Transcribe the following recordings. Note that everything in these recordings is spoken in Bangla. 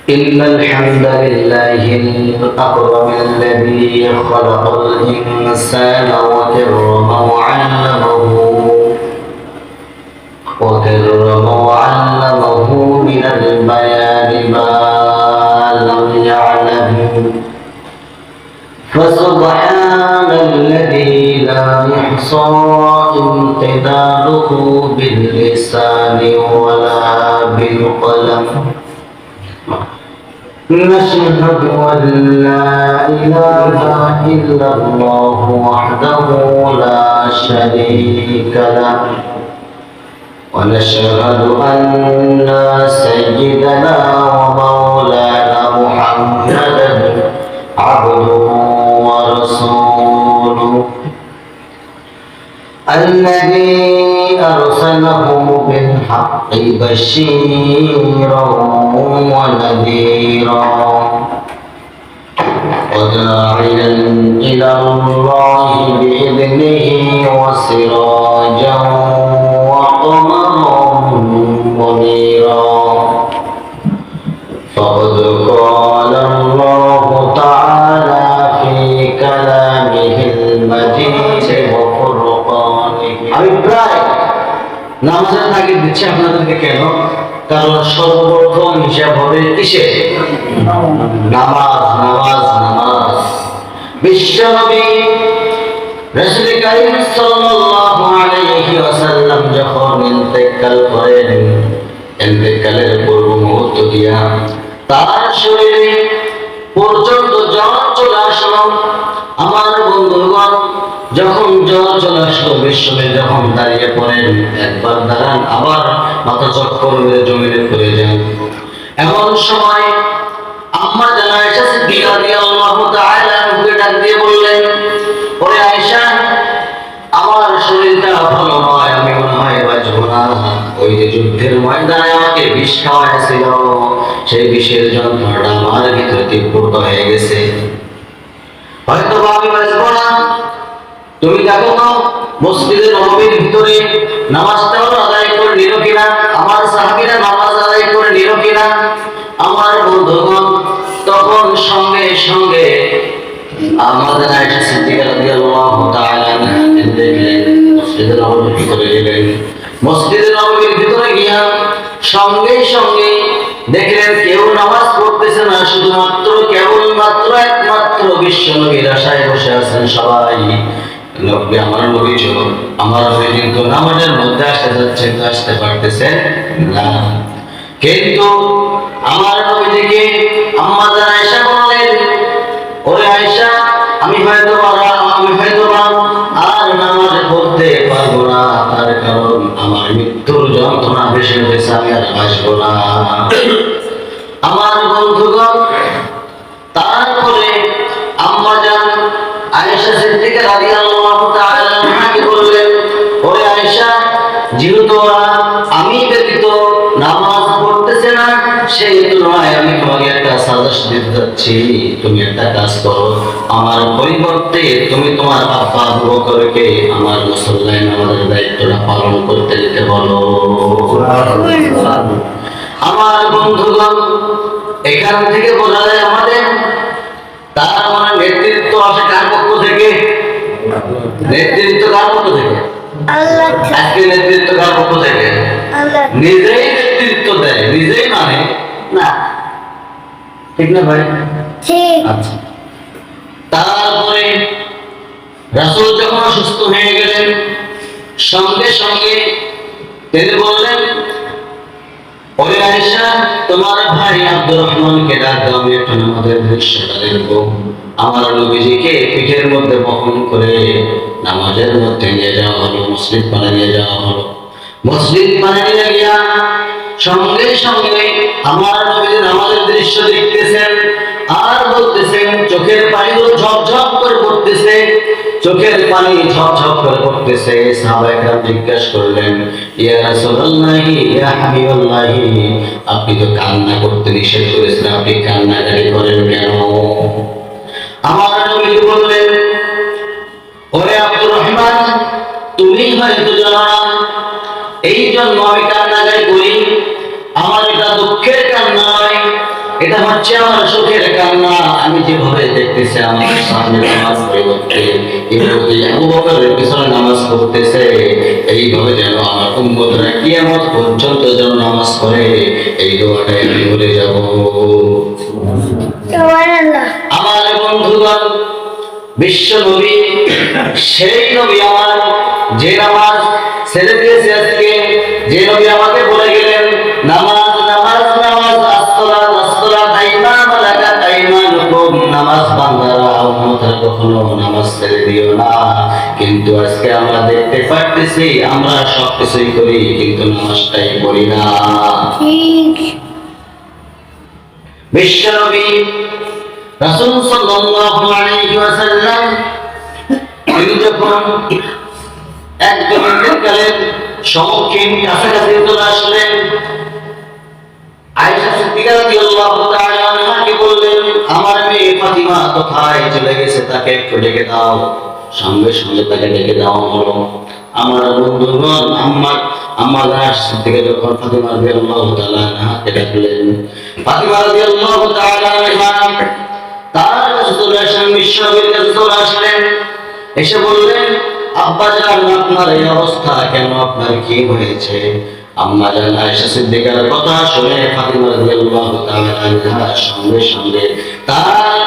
إن الحمد لله الأكرم الذي خلق الإنسان وكرم وعلمه من البيان ما لم يعلم فسبحان الذي لا يحصى امتداده باللسان ولا بالقلم نشهد أن لا إله إلا الله وحده لا شريك له ونشهد أن سيدنا ومولانا محمدا عبده ورسوله الذي أرسله بالحق بشيرا ونذيرا وداعيا إلى الله بإذنه وسراجا وقمرا منيرا فقد قال الله تعالى في كلامه المجيد وفرقانه আমি প্রায় নামাজের তাগিদ দিচ্ছি আপনাদেরকে কেন? কারণ সর্বপ্রথম হিসাব হবে কিসে? নামাজ নামাজ নামাজ। বিশ্বনবী রাসূল কারীম সাল্লাল্লাহু আলাইহি ওয়াসাল্লাম যখন ইন্তেকাল করেন, ইন্তেকালের পূর্ব মুহূর্ত দিয়া তার শরীরে পর্যন্ত জ্বর চলে আসলো। আমার বন্ধুগণ, যখন জ্বর চলে আসলো, বিশ্বনবী যখন দাঁড়িয়ে পড়েন, একবার দাঁড়ান আবার মাথা চক্কর মেরে জমিনে পড়ে যান। এমন সময় আম্মা জান আয়েশা সিদ্দিকা রাদিয়াল্লাহু তাআলা আনহাকে ডাক দিয়ে বললেন, ওরে আয়েশা, আমার শরীরটা ভালো নয়, আমি মনে হয় বাঁচব না। ওই যে যুদ্ধের ময়দানে আমাকে বিষ খাওয়াইছিল, সেই বিষের যন্ত্রণাটা আমার ভিতরে তীব্রতা হয়ে গেছে, হয়তো আমি বাঁচব না। তুমি দেখো তো মসজিদে নববীর ভিতরে নামাজটা আদায় করে নিল কিনা, আমার সাহাবীরা নামাজ আদায় করে নিল কিনা। আমার বন্ধুগণ, তখন সঙ্গে সঙ্গে আমাদের আয়েশা সিদ্দিকা রাদিয়াল্লাহু তাআলা দেখলেন, মসজিদে নববীর ভিতরে গেলেন। মসজিদে নববীর ভিতরে গিয়া সঙ্গে সঙ্গে দেখলেন কেউ নামাজ পড়তেছে না, শুধুমাত্র কেবলমাত্র একমাত্র বিশ্বনবীর আশায় বসে আছেন সবাই। নবী, আমার নবী চলুন, আমার নবী কিন্তু নামাজের মধ্যে আসতে যাচ্ছেন, তো আসতে পারতেছেন না। কিন্তু আমার নবীজিকে আম্মা জান আয়েশা বললেন, ওরে আয়েশা, আমি হয়তো আর নামাজ পড়তে পারবো না, তার কারণ আমার মৃত্যুর যন্ত্রণা বেশি হয়েছে, আমি আর বাঁচবো না। আমার বন্ধুগণ, তারপরে আম্মা জান আয়েশা সিদ্দিকা রাদিয়াল্লাহু তাআলা আনহাকে বললেন, ওরে আয়েশা, যেহেতু আমি ব্যতীত নামাজ পড়তেছে না, সেই তুলনায় আমি তোমাকে একটা সাজেশ দিতে যাচ্ছি। তুমি একটা কাজ করো, আমার পরিবর্তে তুমি তোমার আব্বা আবু বকরকে আমার মুসল্লায় নামাজের দায়িত্বটা পালন করতে দিতে বলো। আমার বন্ধুগণ, এখান থেকে বোঝা যায় আমাদের তার মানে নেতৃত্ব আসে কার পক্ষ থেকে? নেতৃত্ব কার পক্ষ থেকে? আল্লাহ। আজকে নেতৃত্ব কার পক্ষ থেকে? আল্লাহ। নিজেই নেতৃত্ব দেয়, নিজেই মানে না, ঠিক না ভাই? ঠিক। আচ্ছা, তারপরে রাসূল যখন অসুস্থ হয়ে গেলেন, সঙ্গে সঙ্গে তিনি বললেন, ওরে আয়েশা, তোমার ভাই আব্দুর রহমানকে ডাক দাও, আমি একটু নামাজের দৃশ্যটা দেখবো। আমার নবীজিকে পিঠের মধ্যে বহন করে নামাজের মধ্যে নিয়ে যাওয়া হলো, মসজিদ পানে নিয়ে যাওয়া হলো। মসজিদ পানে নিয়ে গিয়া সঙ্গে সঙ্গে আমার নবীজি নামাজের দৃশ্য দেখতেছেন আর বলতেছেন, চোখের পানিগুলো ঝপঝপ করে পড়তেছে, চোখের পানি ঝপঝপ করে পড়তেছে। সাহাবায়ে কেরাম জিজ্ঞাসা করলেন, ইয়া রাসূলুল্লাহি, ইয়া হাবিবাল্লাহি, আপনি তো কান্না করতে নিষেধ করেছেন, আপনি কান্নাকাটি করেন কেন? আমার নবী বললেন, ওরে আব্দুর রহমান, তুমি হয়তো জানো না, এই জন্য আমি কান্নাকাটি করি। আমার এটা দুঃখের কান্না নয়, এটা হচ্ছে আমার চোখের কান্না। আমি যেভাবে দেখতেছি আমার সামনে নামাজ পরিবর্তে ইমামতি আবু বকরের পিছনে নামাজ পড়তেছে, এইভাবে যেন আমার উম্মতরা কিয়ামত পর্যন্ত যেন নামাজ পড়ে, এই দোয়াটাই আমি বলে যাব। আমার বন্ধুগণ, বিশ্ব নবী, সেই নবী আমার, যে নামাজ ছেড়ে দিয়েছে আজকে, যে নবী আমাকে বলে গেলেন নামাজ নামাজ নামাজ, আসসালাত আসসালাত, আইমান লাকাত আইমানুকুম, নামাজ বান্দারা উম্মতরা কখনো নামাজ ছেড়ে দিও না। কিন্তু আজকে আমরা দেখতে পাচ্ছি আমরা সবকিছুই করি কিন্তু নামাজটাই পড়ি না। বিশ্ব নবী রাসূল সাল্লাল্লাহু আলাইহি ওয়াসাল্লাম তিনি যখন একদম ইন্তেকালের সম্মুখীন কাছাকাছি চলে আসলেন, আয়েশা সিদ্দিকা রাদিয়াল্লাহু তাআলা আনহাকে বললেন, আমার মেয়ে ফাতিমা কোথায় চলে গেছে, তাকে একটু ডেকে দাও। সঙ্গে সঙ্গে তাকে ডেকে দেওয়া হলো। আমার বন্ধুগণ, আম্মা সিদ্দিকা যখন ফাতিমা রাদিয়াল্লাহু তাআলা আনহাকে ডাকলেন, ফাতিমা রাদিয়াল্লাহু তাআলা আনহা তার কাছে চলে আসলেন, বিশ্বনবীর কাছে চলে আসলেন, এসে বললেন, আব্বা জান আপনার এই অবস্থা কেন, আপনার কি হয়েছে? আম্মা জান আয়েশা সিদ্দিকার কথা শুনে ফাতিমা রাদিয়াল্লাহু তাআলা আনহা সঙ্গে সঙ্গে তার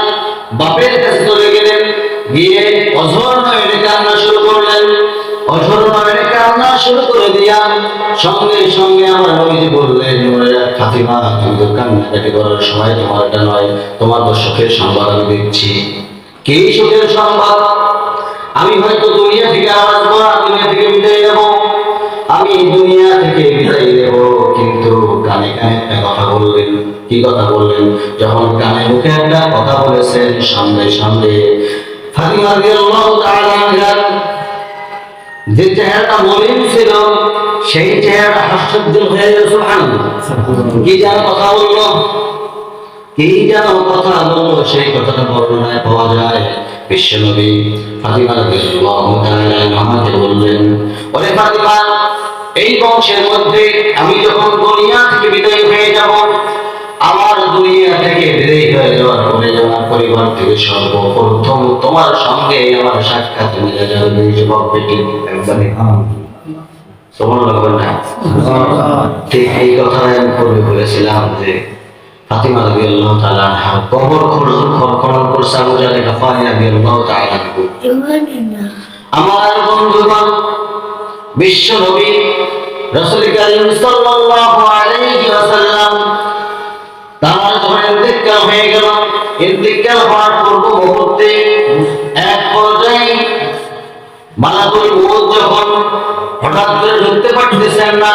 বাপের কাছে চলে গেলেন, গিয়ে অঝর নয়নে কান্না শুরু করলেন। অঝর নয়নে কান্না শুরু করে দিয়া সঙ্গে সঙ্গে আমার নবীজি বললেন, ফাতিমা তুমি তো কান্নাকাটি করার সময় তোমার এটা নয়, তোমার তো সুখের সংবাদ আমি দিচ্ছি। কি সুখের সংবাদ? আমি হয়তো দুনিয়া থেকে আসবো, দুনিয়া থেকে বিদায় নেব, আমি দুনিয়া থেকে বিদায় নেব, কিন্তু কানে কানে একটা কথা বললেন। কি কথা বললেন? যখন কানে মুখে একটা কথা বলেছেন, সঙ্গে সঙ্গে ফাতিমা রাদিয়াল্লাহু তাআলা আনহার যে চেহারাটা মলিন ছিল, সেই চেহারা হাস্যোজ্জ্বল হয়ে গেল। সুবহানাল্লাহ। কি যেন কথা বললো, কি যেন কথা বললো, সেই কথাটা বর্ণনায় পাওয়া যায়। বিশ্বনবী ফাতিমা রাদিয়াল্লাহু তাআলা আনহাকে বললেন, ওরে ফাতিমা, এই বংশের মধ্যে আমি যখন দুনিয়া থেকে বিদায় হয়ে যাব, আমার দুনিয়া থেকে বিদায় হয়ে যাওয়ার পরে আমার পরিবার থেকে সর্বপ্রথম তোমার সঙ্গে আমার সাক্ষাৎ মিলে যাবে। যুবক বেটি একবারে ঠিক এই কথাই আমি পূর্বে বলেছিলাম যে ফাতিমা রাদিয়াল্লাহু তাআলা আনহা কবর খনন করছে আবু জাহল গাফারি রাদিয়াল্লাহু তাআলা আনহু। আমার বন্ধুগণ, বিশ্ব নবী রাসূল কারীম সাল্লাল্লাহু আলাইহি ওয়াসাল্লাম তার যখন ইন্তেকাল হয়ে গেল, ইন্তেকাল হওয়ার পূর্ব মুহূর্তে এক পর্যায়ে মালাকুল মউত যখন হঠাৎ করে ঢুকতে পারতেছেন না,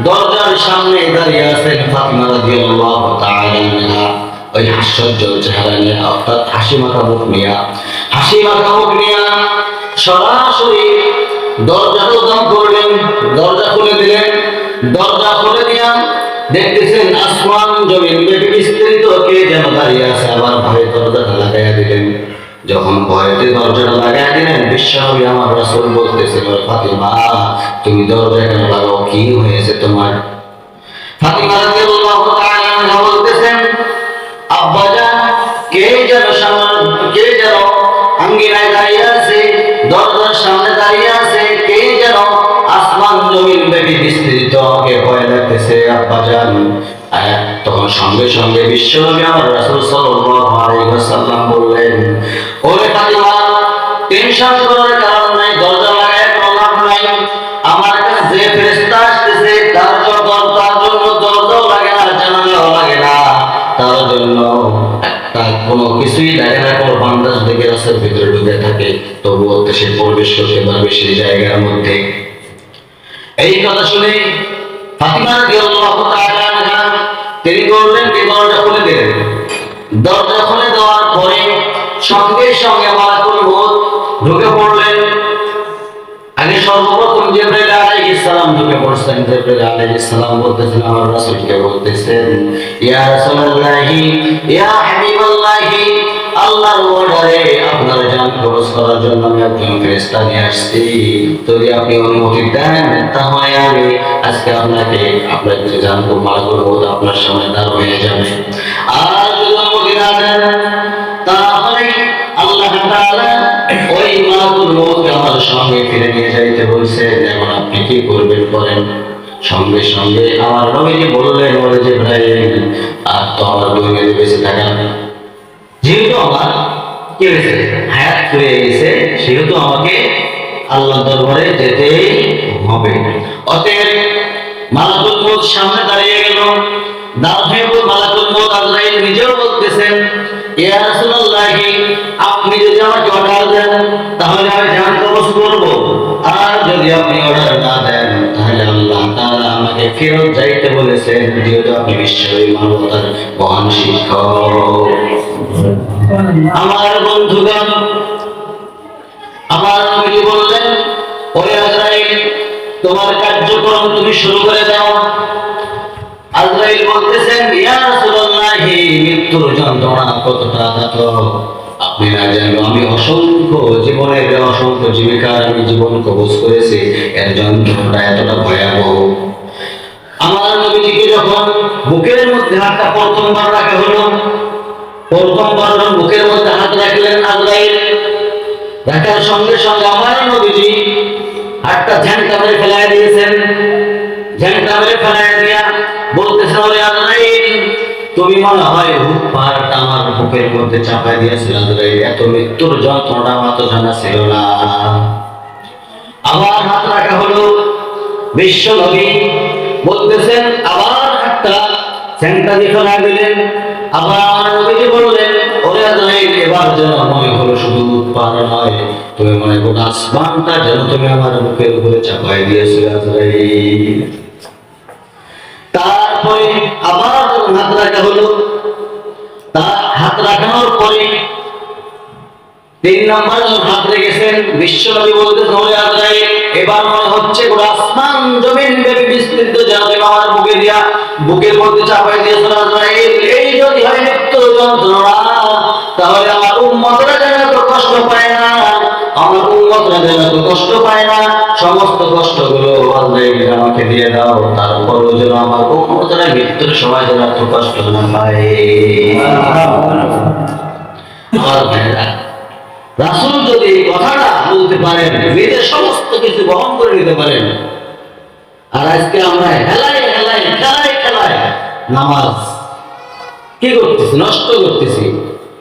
দরজার সামনে দাঁড়িয়ে আছেন ফাতিমা রাদিয়াল্লাহু তাআলা আনহা, ওই হাস্যোজ্জ্বল চেহারা নিয়ে, অর্থাৎ হাসি মাখা মুখ নিয়ে সরাসরি দরজাটা উদ্ধার করলেন, দরজা খুলে দিলেন। দরজা খুলে দিয়া দেখতেছেন আসমান জমিন ব্যাপী বিস্তৃত কে যেন দাঁড়িয়ে আছে, আবার ভয়ে দরজাটা লাগাইয়া দিলেন। যখন ভয়েতে দরজাটা লাগাইয়া দিলেন, বিশ্বনবী আমার রাসূল বলতেছিল, ফাতিমা তুমি দরজা কেন লাগাও, কি হয়েছে তোমার? ফাতিমা রাদিয়াল্লাহু তাআলা আনহা বলতেছেন, আব্বাজান কে যেন আঙ্গিনায় দাঁড়িয়ে আছে, দরজার সামনে দাঁড়িয়ে আছে, কে যেন আসমান জমিন ব্যাপী বিস্তৃত, আমাকে ভয় লাগতেছে আব্বাজান। তখন সঙ্গে সঙ্গে বিশ্বনবী আমার রাসূল সাল্লাল্লাহু আলাইহি ওয়াসাল্লাম বললেন, ওরে ফাতিমা টেনশন করার কারণ নাই, দরজা লাগায় কোনো লাভ নাই। আমার কাছে যে ফেরেশতা আসতেছে তার জন্য দরজাও লাগে না, জানালাও লাগে না, তার জন্য একটা কোনো কিছুই লাগে না। কোনো বান্দা যদি রাসূলের ভিতরে ঢুকে থাকে তবুও সে প্রবেশ করতে পারবে সেই জায়গার মধ্যে। এই কথা শুনে ফাতিমা রাদিয়াল্লাহু তাআলা আনহা তিনি বললেন যে দরজা খুলে দিলেন। দরজা খুলে দেওয়ার পরে সঙ্গে সঙ্গে মালাকুল মউত ঢুকে পড়লেন। আগে সর্বপ্রথম জিবরাইল আলাইহিস সালাম ঢুকে পড়ছেন। জিবরাইল আলাইহিস সালাম বলতেছেন আমার রাসূলকে, বলতেছেন, ইয়া রাসূলুল্লাহি ইয়া হাবিবাল্লাহি, আল্লাহর অর্ডারে আপনার জান খরচ করার জন্য আমি একজন ফেরেশতা নিয়ে আসছি, যদি আপনি অনুমতি দেন তাহলে আমি আজকে আপনার জান মালাকুল মউত আপনার সামনে দাঁড় হয়ে যাবে। আর করেন। সঙ্গে সঙ্গে আমার নবীজি বললেন, বলে যে ভাই আর তো আমার 2 মিনিট বেঁচে থাকা, যেহেতু আমার কি হয়েছে, হায়াত ফিরে গেছে, সেহেতু আমাকে আল্লাহ দরবারে যেতেই হবে। অতএব মালাকুল মউত সামনে দাঁড়িয়ে গেল। মালাকুল মউত আজরাইল নিজেও বলতেছেন, ইয়া রাসূলুল্লাহ, আপনি যদি আমাকে অর্ডার দেন তাহলে আমি জান কবজ করব, আর যদি আপনি অর্ডার না দেন তাহলে আল্লাহ তাআলা আমাকে ফেরত যাইতে বলেছেন, যেহেতু আপনি বিশ্বই মানবতার মহান শিক্ষক। আমার বন্ধুগণ, আমার নবী বললেন, ওরে আজরাইল, তোমার কার্যক্রম তুমি শুরু করে দাও। আজরাইল বলতেছেন, ইয়া রাসূলুল্লাহ, মৃত্যুর যন্ত্রণা কতটা ঘাতক আপনি না জানেন। আমি অসংখ্য জীবনের অসংখ্য জীবিকার আমি জীবন কবজ করেছি, এর যন্ত্রণাটা এতটা ভয়াবহ। আমার নবীজিকে যখন বুকের মধ্যে হাতটা প্রথমবার রাখা হলো, প্রথমবার বুকের মধ্যে হাত রাখলেন আজরাইল, রাখার সঙ্গে সঙ্গে আমার নবীজি হাতটা ঝাঁকা মেরে ফেলাই দিয়েছেন। ঝাঁকা মেরে ফেলাই দিয়া বলতেছেন, ওরে আজরাইল, তুমি মনে হয় হুক পাহাড়টা আমার বুকের মধ্যে চাপাই দিয়েছিল। আজরাইল, এত মৃত্যুর যন্ত্রণা আমার তো জানা ছিল না। আবার হাত রাখা হলো। বিশ্ব নবী বলতেছেন, আবার হাতটা ঝাঁকা দিয়ে ফেলাই দিলেন। আবার নবীজি বললেন, ওরে আজরাইল, এবার যেন মনে হলো শুধু পাহাড় নয়, তুমি মনে গোটা আসমানটা যেন তুমি আমার বুকের উপরে চাপাই দিয়েছিলে আজরাইল। তারপরে আবার হাত রাখা হলো। তার হাত রাখানোর পরে 3 নম্বর হাত রেখেছেন। বিশ্ব নবী বলতেছেন, ওরে আজরাইল, এবার মনে হচ্ছে গোটা আসমান জমিন ব্যাপী বিস্তৃত যেন তুমি আমার বুকের মধ্যে চাপাই দিয়েছিল আজরাইল। এই যদি হয় মৃত্যুর যন্ত্রণা, তাহলে আমার উম্মতরা যেন এত কষ্ট পায় না, আমার উম্মতরা যেন এত কষ্ট পায় না। সমস্ত কষ্টগুলো আজরাইল আমাকে দিয়ে দাও, তারপরেও যেন আমার উম্মতরা মৃত্যুর সময় যেন এত কষ্ট না পায়। আমার ভাইরা, রাসূল যদি এই কথাটা বলতে পারেন, নিজের সমস্ত কিছু বহন করে নিতে পারেন, আর আজকে আমরা খেলায় নামাজ কি করতেছি, নষ্ট করতেছি।